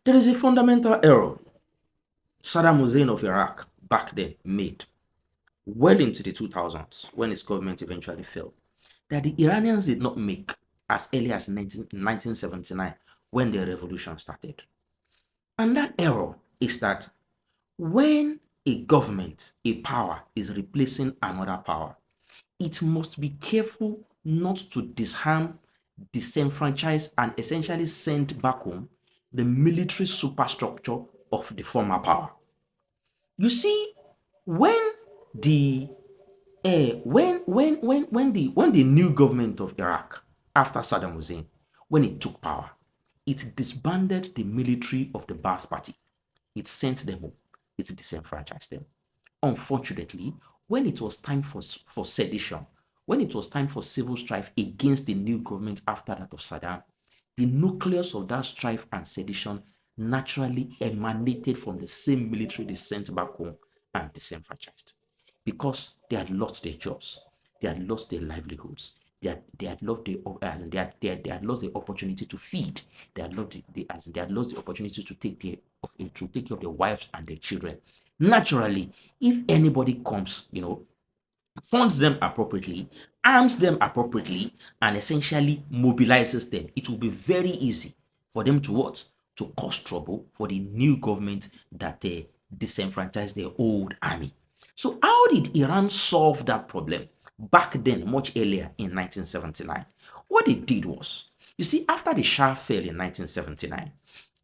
There is a fundamental error Saddam Hussein of Iraq back then made well into the 2000s when his government eventually fell, that the Iranians did not make as early as 1979 when the revolution started. And that error is that when a government, a power, is replacing another power, it must be careful not to disarm, disenfranchise, and essentially send back home the military superstructure of the former power. You see, when the when the new government of Iraq after Saddam Hussein, when it took power, it disbanded the military of the Ba'ath Party. It sent them home. It disenfranchised them. Unfortunately, when it was time for sedition, when it was time for civil strife against the new government after that of Saddam, the nucleus of that strife and sedition naturally emanated from the same military they sent back home and disenfranchised because they had lost their jobs, they had lost their livelihoods, they had lost the as in they had lost the opportunity to feed, they had lost they had lost the opportunity to take care of their wives and their children. Naturally, if anybody comes, funds them appropriately, arms them appropriately, and essentially mobilizes them, it will be very easy for them to what? To cause trouble for the new government that they disenfranchise their old army. So how did Iran solve that problem back then, much earlier in 1979? What they did was, you see, after the Shah fell in 1979,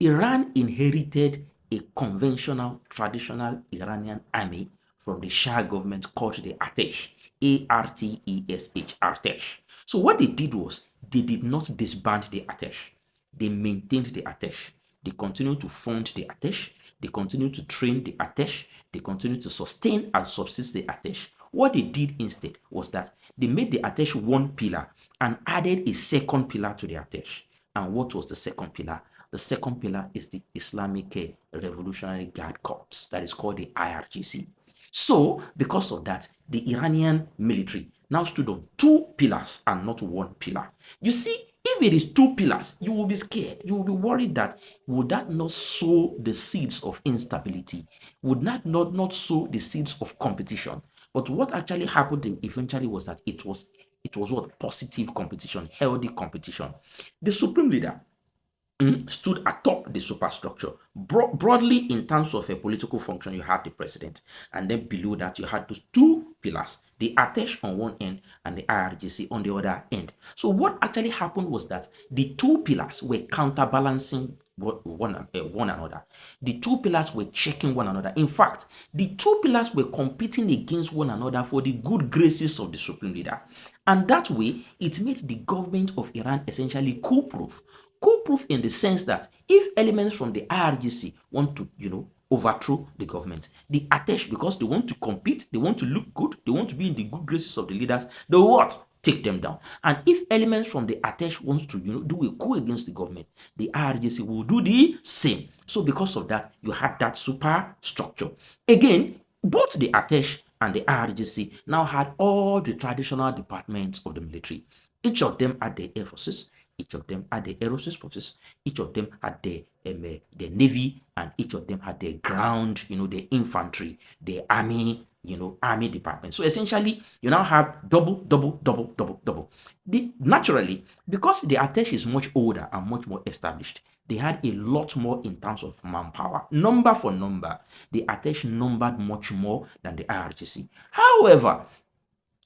Iran inherited a conventional, traditional Iranian army from the Shah government called the Artesh, Artesh, Artesh. So what they did was they did not disband the Artesh. They maintained the Artesh. They continued to fund the Artesh. They continued to train the Artesh. They continued to sustain and subsist the Artesh. What they did instead was that they made the Artesh one pillar and added a second pillar to the Artesh. And what was the second pillar? The second pillar is the Islamic Revolutionary Guard Corps, that is called the IRGC. So, because of that, the Iranian military now stood on two pillars and not one pillar. You see, if it is two pillars, you will be scared. You will be worried that would that not sow the seeds of instability? Would that not sow the seeds of competition? But what actually happened eventually was that it was what positive competition, healthy competition. The supreme leader stood atop the superstructure. Broadly, in terms of a political function, you had the president, and then below that, you had those two pillars, the Atesh on one end and the IRGC on the other end. So, what actually happened was that the two pillars were counterbalancing one another. The two pillars were checking one another. In fact, the two pillars were competing against one another for the good graces of the supreme leader. And that way, it made the government of Iran essentially coup-proof. Coup-proof in the sense that if elements from the IRGC want to, overthrow the government, the Atesh, because they want to compete, they want to look good, they want to be in the good graces of the leaders, they what? Take them down. And if elements from the Atesh wants to, do a coup against the government, the IRGC will do the same. So because of that, you had that super structure. Again, both the Atesh and the IRGC now had all the traditional departments of the military. Each of them had their air forces, each of them had the aerospace forces, each of them had the navy, and each of them had their ground, the infantry, the army, army department. So essentially, you now have double, double, double, double, double. Naturally, because the Atesh is much older and much more established, they had a lot more in terms of manpower. Number for number, the Atesh numbered much more than the IRGC. However,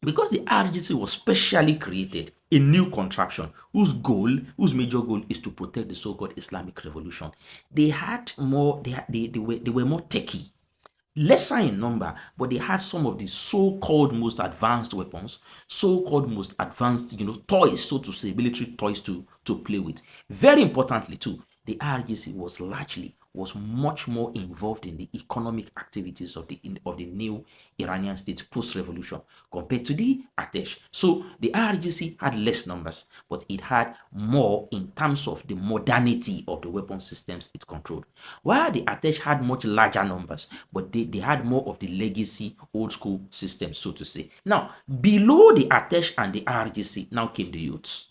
because the RGC was specially created, a new contraption whose major goal is to protect the so-called Islamic Revolution, they had more, they were more techy, lesser in number, but they had some of the so-called most advanced weapons, so-called most advanced, toys, so to say, military toys to play with. Very importantly, too, the IRGC was much more involved in the economic activities of the new Iranian state post-revolution compared to the Atesh. So the IRGC had less numbers, but it had more in terms of the modernity of the weapon systems it controlled. While the Atesh had much larger numbers, but they had more of the legacy old school systems, so to say. Now, below the Atesh and the IRGC, now came the youths.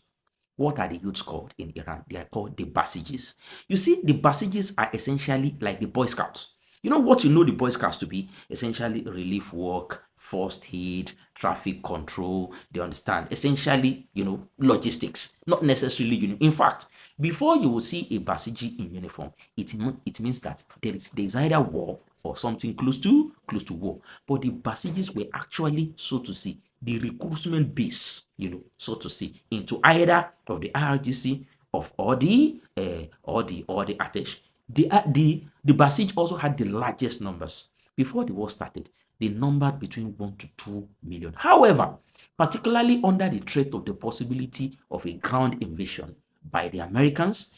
What are the youths called in Iran? They are called the Basijis. You see, the Basijis are essentially like the Boy Scouts. You know what you know the Boy Scouts to be? Essentially relief work, first aid, traffic control. They understand. Essentially, logistics, not necessarily. In fact, before you will see a Basiji in uniform, it means that there is either war or something close to war. But the Basijis were actually, so to say, the recruitment base, so to say, into either of the IRGC of or the Atesh. The Basij also had the largest numbers. Before the war started, they numbered between 1 to 2 million. However, particularly under the threat of the possibility of a ground invasion by the Americans,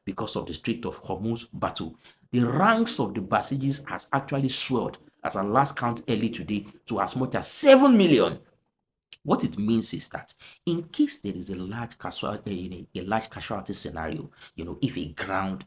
because of the Strait of Hormuz battle, the ranks of the Basijis has actually swelled, as a last count early today, to as much as 7 million. What it means is that in case there is a large casualty scenario, if a ground,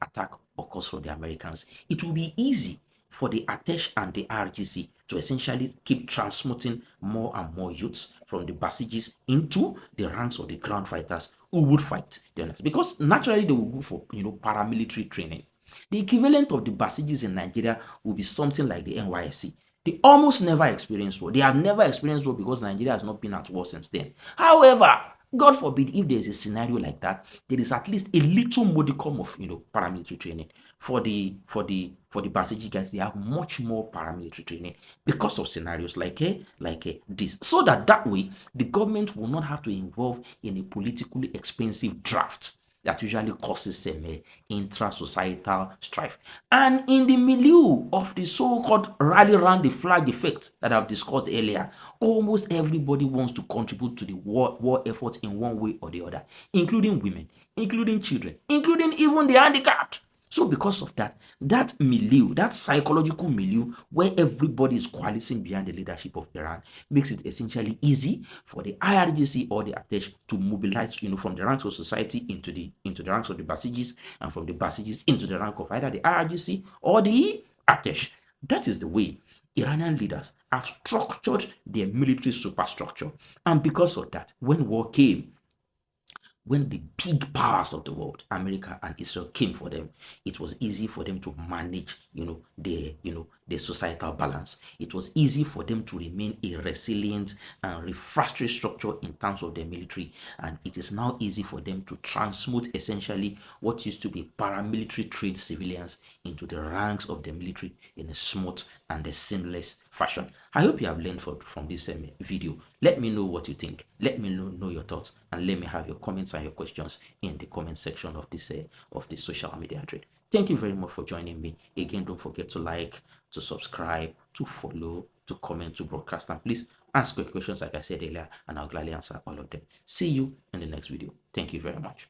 attack occurs from the Americans, it will be easy for the Atesh and the RGC to essentially keep transmuting more and more youths from the Basijis into the ranks of the ground fighters who would fight. Because naturally they will go for paramilitary training. The equivalent of the Basijis in Nigeria will be something like the NYSC. They almost never experience war. They have never experienced war because Nigeria has not been at war since then. However, God forbid, if there is a scenario like that, there is at least a little modicum of paramilitary training. For the Basiji guys, they have much more paramilitary training because of scenarios like this, so that way the government will not have to involve in a politically expensive draft that usually causes intra-societal strife. And in the milieu of the so-called rally around the flag effect that I've discussed earlier, almost everybody wants to contribute to the war effort in one way or the other, including women, including children, including even the handicapped. So because of that milieu, that psychological milieu where everybody is coalescing behind the leadership of Iran, makes it essentially easy for the IRGC or the Atesh to mobilize, from the ranks of society into the ranks of the Basijis, and from the Basijis into the rank of either the IRGC or the Atesh. That is the way Iranian leaders have structured their military superstructure. And because of that, when war came, when the big powers of the world, America and Israel, came for them, it was easy for them to manage, the societal balance. It was easy for them to remain a resilient and refractory structure in terms of their military. And it is now easy for them to transmute essentially what used to be paramilitary trained civilians into the ranks of the military in a smooth and a seamless fashion. I hope you have learned from this video. Let me know what you think. Let me know your thoughts, and let me have your comments and your questions in the comment section of this social media thread. Thank you very much for joining me. Again, don't forget to like, to subscribe, to follow, to comment, to broadcast, and please ask your questions like I said earlier, and I'll gladly answer all of them. See you in the next video. Thank you very much.